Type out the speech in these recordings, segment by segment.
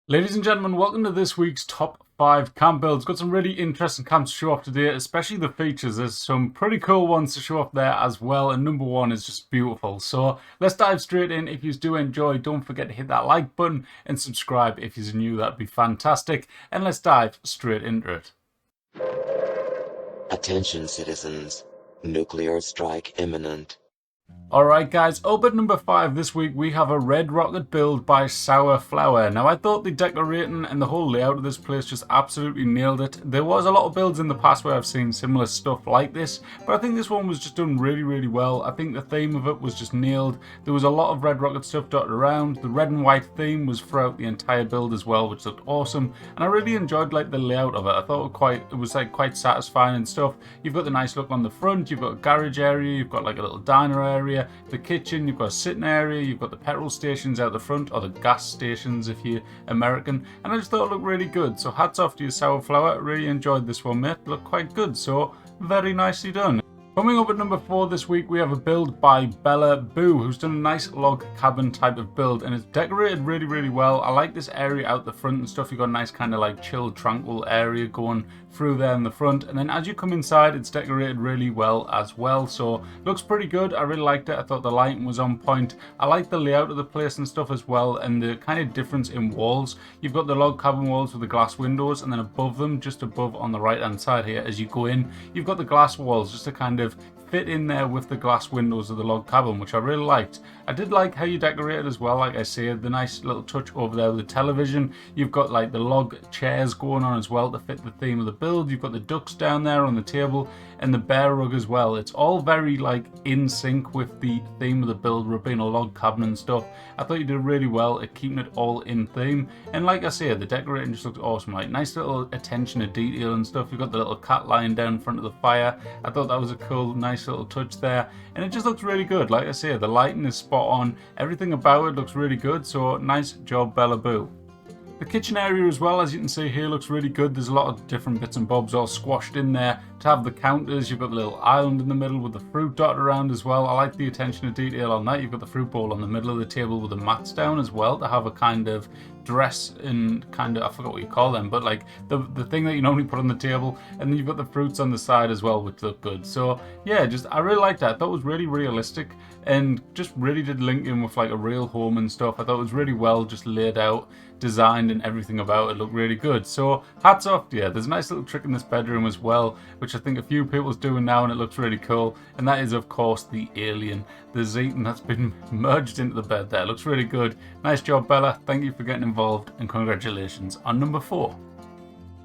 Ladies and gentlemen, welcome to this week's top 5 camp builds. Got some really interesting camps to show off today, especially the features. There's some pretty cool ones to show off there as well, and number one is just beautiful. So let's dive straight in. If you do enjoy, don't forget to hit that like button and subscribe if you're new. That'd be fantastic. And let's dive straight into it. Attention citizens, nuclear strike imminent. Alright guys, up at number 5 this week we have a red rocket build by Sour Flower. Now I thought the decorating and the whole layout of this place just absolutely nailed it. There was a lot of builds in the past where I've seen similar stuff like this, but I think this one was just done really well. I think the theme of it was just nailed. There was a lot of red rocket stuff dotted around. The red and white theme was throughout the entire build as well, which looked awesome, and I really enjoyed like the layout of it. I thought it was quite satisfying and stuff. You've got the nice look on the front, you've got a garage area, you've got like a little diner area, the kitchen, you've got a sitting area, you've got the petrol stations out the front, or the gas stations if you're American, and I just thought it looked really good. So hats off to you, Sour Flower. Really enjoyed this one, mate. Looked quite good, so very nicely done. Coming up at number 4 this week, we have a build by Bella Boo, who's done a nice log cabin type of build, and it's decorated really well. I like this area out the front and stuff. You've got a nice kind of like chill, tranquil area going through there in the front, and then as you come inside, it's decorated really well as well, so looks pretty good. I really liked it. I thought the lighting was on point. I like the layout of the place and stuff as well, and the kind of difference in walls. You've got the log cabin walls with the glass windows, and then above them, just above on the right hand side here as you go in, you've got the glass walls just to kind of fit in there with the glass windows of the log cabin, which I really liked. I did like how you decorated as well. Like I said, the nice little touch over there with the television. You've got like the log chairs going on as well to fit the theme of the build. You've got the ducks down there on the table and the bear rug as well. It's all very like in sync with the theme of the build, with being a log cabin and stuff. I thought you did really well at keeping it all in theme, and like I said, the decorating just looks awesome. Like nice little attention to detail and stuff. You've got the little cat lying down in front of the fire. I thought that was a cool, nice little touch there, and it just looks really good. Like I say, the lighting is spot on. Everything about it looks really good, so nice job, Bella Boo. The kitchen area as well, as you can see here, looks really good. There's a lot of different bits and bobs all squashed in there. To have the counters, you've got the little island in the middle with the fruit dotted around as well. I like the attention to detail on that. You've got the fruit bowl on the middle of the table with the mats down as well to have a kind of dress and kind of, I forgot what you call them, but like the thing that you normally put on the table, and then you've got the fruits on the side as well, which look good. So yeah, just I really liked that. I thought it was really realistic and just really did link in with like a real home and stuff. I thought it was really well just laid out, designed, and everything about it looked really good. So hats off to you. There's a nice little trick in this bedroom as well, which I think a few people's doing now, and it looks really cool, and that is of course the alien, the Zeton that's been merged into the bed there. It looks really good. Nice job, Bella. Thank you for getting involved, and congratulations on number 4.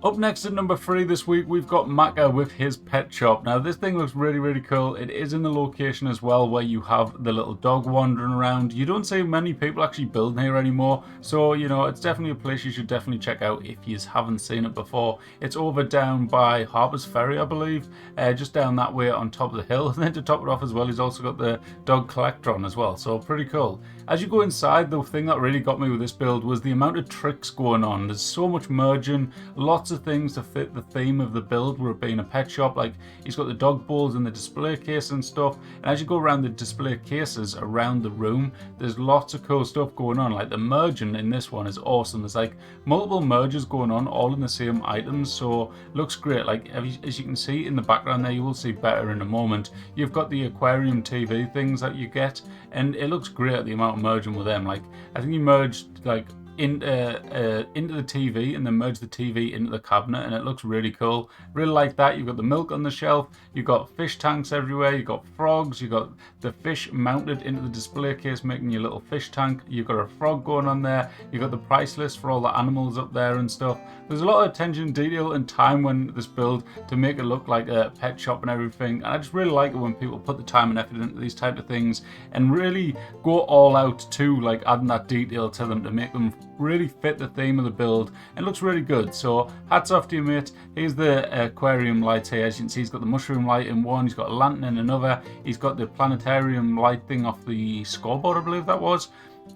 Up next at number 3 this week, we've got Macca with his pet shop. Now this thing looks really cool. It is in the location as well where you have the little dog wandering around. You don't see many people actually building here anymore, so you know, it's definitely a place you should definitely check out if you haven't seen it before. It's over down by Harper's Ferry, I believe, just down that way on top of the hill. And then to top it off as well, he's also got the dog collector on as well, so pretty cool. As you go inside, the thing that really got me with this build was the amount of tricks going on. There's so much merging, lots of things to fit the theme of the build, with it being a pet shop. Like he's got the dog bowls in the display case and stuff, and as you go around the display cases around the room, there's lots of cool stuff going on. Like the merging in this one is awesome. There's like multiple merges going on all in the same items, so looks great. Like as you can see in the background there, you will see better in a moment, you've got the aquarium TV things that you get, and it looks great at the amount of merging with them. Like I think you merged like into the TV and then merge the TV into the cabinet, and it looks really cool. Really like that. You've got the milk on the shelf, you've got fish tanks everywhere, you've got frogs, you've got the fish mounted into the display case making your little fish tank, you've got a frog going on there, you've got the price list for all the animals up there and stuff. There's a lot of attention, detail and time when this build to make it look like a pet shop and everything, and I just really like it when people put the time and effort into these type of things and really go all out to like adding that detail to them to make them really fit the theme of the build, and looks really good. So hats off to you, mate. Here's the aquarium lights here. As you can see, he's got the mushroom light in one, he's got a lantern in another, he's got the planetarium light thing off the scoreboard, I believe that was,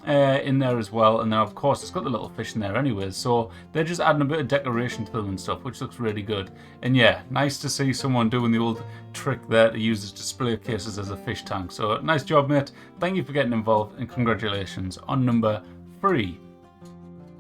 in there as well, and then of course it's got the little fish in there anyways, so they're just adding a bit of decoration to them and stuff, which looks really good. And yeah, nice to see someone doing the old trick there to use his display cases as a fish tank. So nice job, mate. Thank you for getting involved, and congratulations on number 3.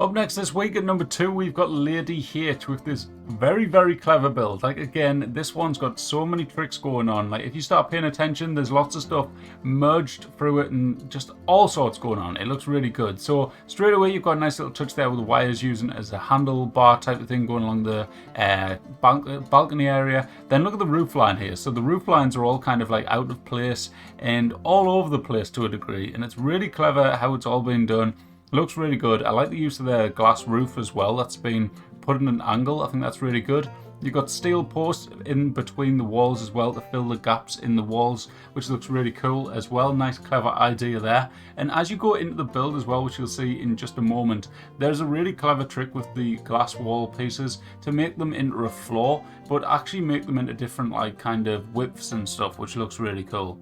Up next this week at number 2, we've got Lady H with this very, very clever build. Like, again, this one's got so many tricks going on. Like, if you start paying attention, there's lots of stuff merged through it and just all sorts going on. It looks really good. So straight away, you've got a nice little touch there with the wires using it as a handlebar type of thing going along the balcony area. Then look at the roof line here. So the roof lines are all kind of like out of place and all over the place to a degree. And it's really clever how it's all been done. Looks really good. I like the use of the glass roof as well. That's been put in an angle. I think that's really good. You've got steel posts in between the walls as well to fill the gaps in the walls, which looks really cool as well. Nice, clever idea there. And as you go into the build as well, which you'll see in just a moment, there's a really clever trick with the glass wall pieces to make them into a floor, but actually make them into different like kind of widths and stuff, which looks really cool.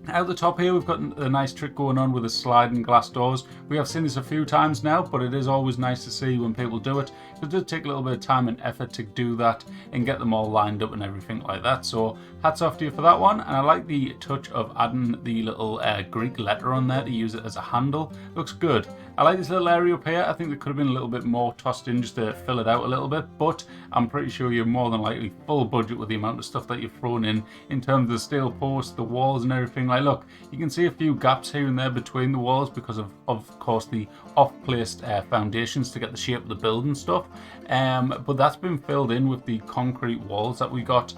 Out the top here, we've got a nice trick going on with the sliding glass doors. We have seen this a few times now, but it is always nice to see when people do it. It does take a little bit of time and effort to do that and get them all lined up and everything like that. So hats off to you for that one. And I like the touch of adding the little Greek letter on there to use it as a handle. Looks good. I like this little area up here. I think there could have been a little bit more tossed in just to fill it out a little bit, but I'm pretty sure you're more than likely full budget with the amount of stuff that you've thrown in terms of the steel posts, the walls and everything. Like, look, you can see a few gaps here and there between the walls because of course, the off-placed foundations to get the shape of the building stuff. But that's been filled in with the concrete walls that we got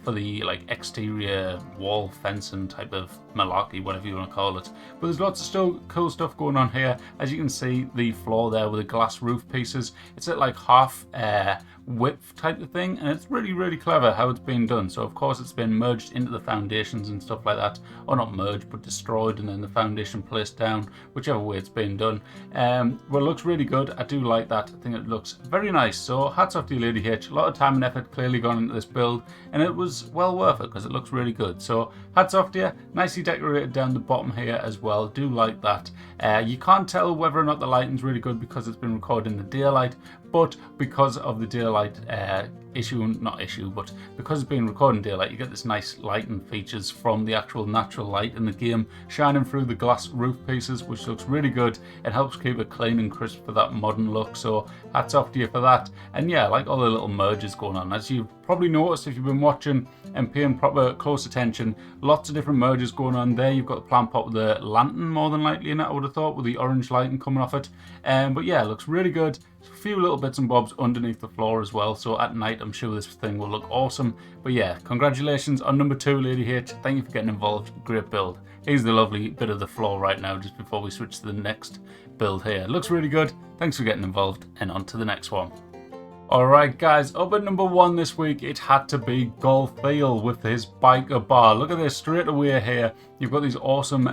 for the like exterior wall fencing type of malarkey, whatever you want to call it. But there's lots of still cool stuff going on here. As you can see, the floor there with the glass roof pieces, it's at like half width type of thing, and it's really, really clever how it's been done. So of course it's been merged into the foundations and stuff like that, or not merged but destroyed and then the foundation placed down, whichever way it's been done. Well, it looks really good. I do like that. I think it looks very nice. So hats off to you, Lady H. A lot of time and effort clearly gone into this build, and it was well worth it because it looks really good. So hats off to you. Nicely decorated down the bottom here as well. Do like that. You can't tell whether or not the lighting's really good because it's been recorded in the daylight, but because of the daylight but because it's being recorded in daylight, you get this nice lighting features from the actual natural light in the game shining through the glass roof pieces, which looks really good. It helps keep it clean and crisp for that modern look, so hats off to you for that. And yeah, I like all the little merges going on. As you've probably noticed if you've been watching and paying proper close attention, lots of different merges going on there. You've got the plant pot with the lantern more than likely in it, I would have thought, with the orange lighting coming off it. But yeah, it looks really good. A few little bits and bobs underneath the floor as well, so at night I'm sure this thing will look awesome. But yeah, congratulations on number 2, Lady H. Thank you for getting involved. Great build. Here's the lovely bit of the floor right now just before we switch to the next build here. Looks really good. Thanks for getting involved, and on to the next one. Alright guys, up at number 1 this week, it had to be Golthiel with his biker bar. Look at this straight away here. You've got these awesome,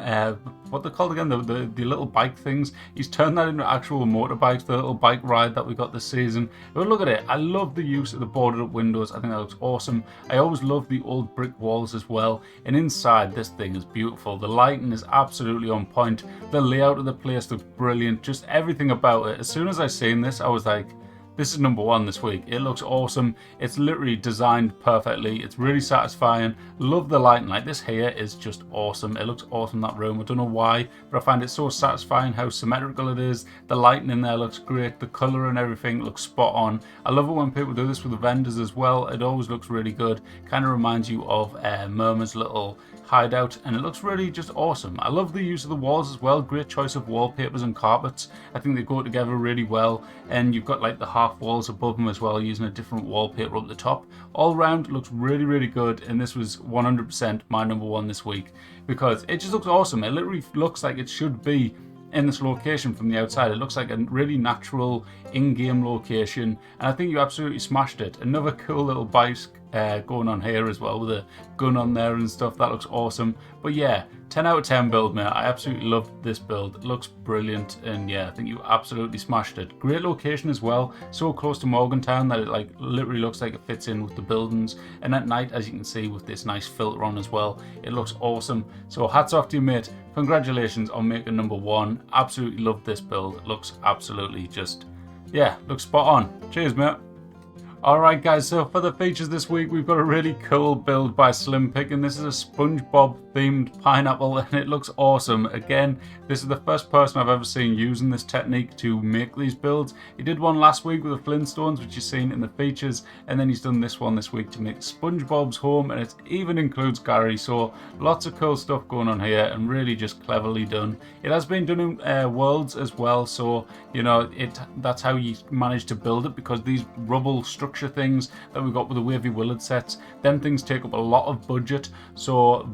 what they're called again, the little bike things. He's turned that into actual motorbikes, the little bike ride that we got this season. But look at it, I love the use of the boarded up windows. I think that looks awesome. I always love the old brick walls as well. And inside, this thing is beautiful. The lighting is absolutely on point. The layout of the place looks brilliant. Just everything about it. As soon as I seen this, I was like, this is number 1 this week. It looks awesome. It's literally designed perfectly. It's really satisfying. Love the lighting. Like, this here is just awesome. It looks awesome, that room. I don't know why, but I find it so satisfying how symmetrical it is. The lighting in there looks great. The color and everything looks spot on. I love it when people do this with the vendors as well. It always looks really good. Kind of reminds you of Murmur's little hideout, and it looks really just awesome. I love the use of the walls as well. Great choice of wallpapers and carpets. I think they go together really well, and you've got like the half walls above them as well, using a different wallpaper up the top. All round looks really, really good, and this was 100% my number 1 this week because it just looks awesome. It literally looks like it should be in this location from the outside. It looks like a really natural in-game location, and I think you absolutely smashed it. Another cool little bike going on here as well with a gun on there and stuff. That looks awesome. But yeah, 10 out of 10 build, mate. I absolutely loved this build. It looks brilliant, and yeah, I think you absolutely smashed it. Great location as well, so close to Morgantown that it like literally looks like it fits in with the buildings. And at night, as you can see with this nice filter on as well, it looks awesome. So hats off to you, mate. Congratulations on making number 1. Absolutely loved this build. It looks absolutely just, yeah, looks spot on. Cheers, mate. Alright guys, so for the features this week, we've got a really cool build by Slim Pick, and this is a SpongeBob themed pineapple, and it looks awesome. Again, this is the first person I've ever seen using this technique to make these builds. He did one last week with the Flintstones, which you've seen in the features, and then he's done this one this week to make SpongeBob's home, and it even includes Gary, so lots of cool stuff going on here, and really just cleverly done. It has been done in Worlds as well, so you know, that's how you manage to build it, because these rubble structure things that we got with the Wavy Willard sets, them things take up a lot of budget, so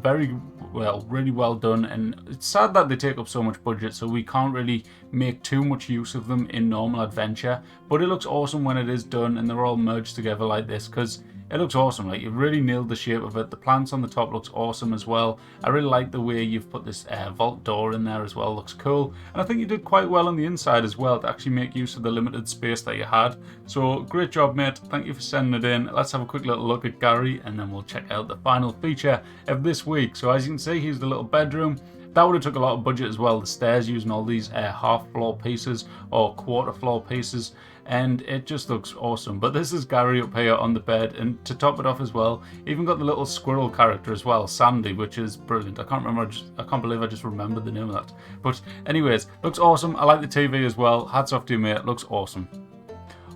really well done. And it's sad that they take up so much budget, so we can't really make too much use of them in normal adventure, but it looks awesome when it is done and they're all merged together like this, because it looks awesome. Like, you've really nailed the shape of it. The plants on the top looks awesome as well. I really like the way you've put this vault door in there as well. Looks cool. And I think you did quite well on the inside as well to actually make use of the limited space that you had. So great job, mate. Thank you for sending it in. Let's have a quick little look at Gary, and then we'll check out the final feature of this week. So as you can see, here's the little bedroom. That would have took a lot of budget as well, the stairs, using all these half floor pieces or quarter floor pieces, and it just looks awesome. But this is Gary up here on the bed, and to top it off as well, even got the little squirrel character as well, Sandy, which is brilliant. I can't believe I just remembered the name of that. But anyways, looks awesome. I like the TV as well. Hats off to you, mate. Looks awesome.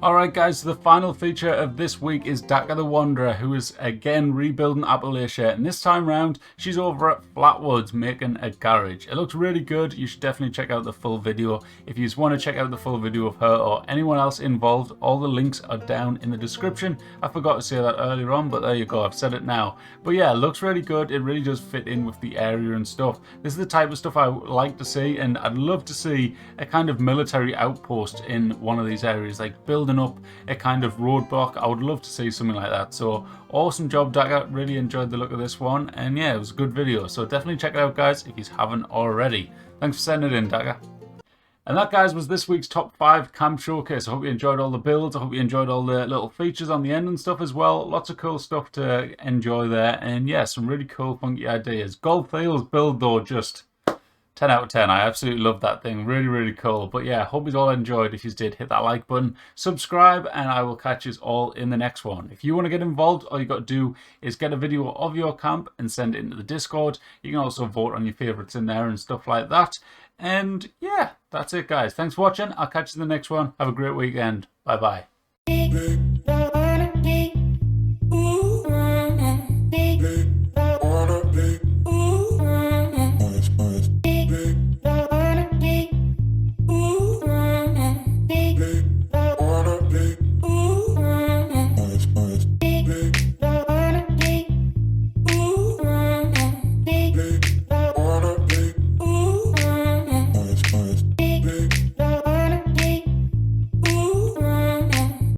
Alright guys, so the final feature of this week is Daka the Wanderer, who is again rebuilding Appalachia, and this time round she's over at Flatwoods making a garage. It looks really good. You should definitely check out the full video. If you just want to check out the full video of her or anyone else involved, all the links are down in the description. I forgot to say that earlier on, but there you go, I've said it now. But yeah, it looks really good. It really does fit in with the area and stuff. This is the type of stuff I like to see, and I'd love to see a kind of military outpost in one of these areas, like building up a kind of roadblock. I would love to see something like that. So awesome job, Daka. Really enjoyed the look of this one, and yeah, it was a good video, so definitely check it out guys if you haven't already. Thanks for sending it in, Daka. And that, guys, was this week's top 5 camp showcase. I hope you enjoyed all the builds. I hope you enjoyed all the little features on the end and stuff as well. Lots of cool stuff to enjoy there, and yeah, some really cool funky ideas. Gold Thiel's build though, just 10 out of 10. I absolutely love that thing. Really, really cool. But yeah, hope you all enjoyed. If you did, hit that like button, subscribe, and I will catch you all in the next one. If you want to get involved, all you got to do is get a video of your camp and send it into the Discord. You can also vote on your favorites in there and stuff like that. And yeah, that's it, guys. Thanks for watching. I'll catch you in the next one. Have a great weekend. Bye-bye.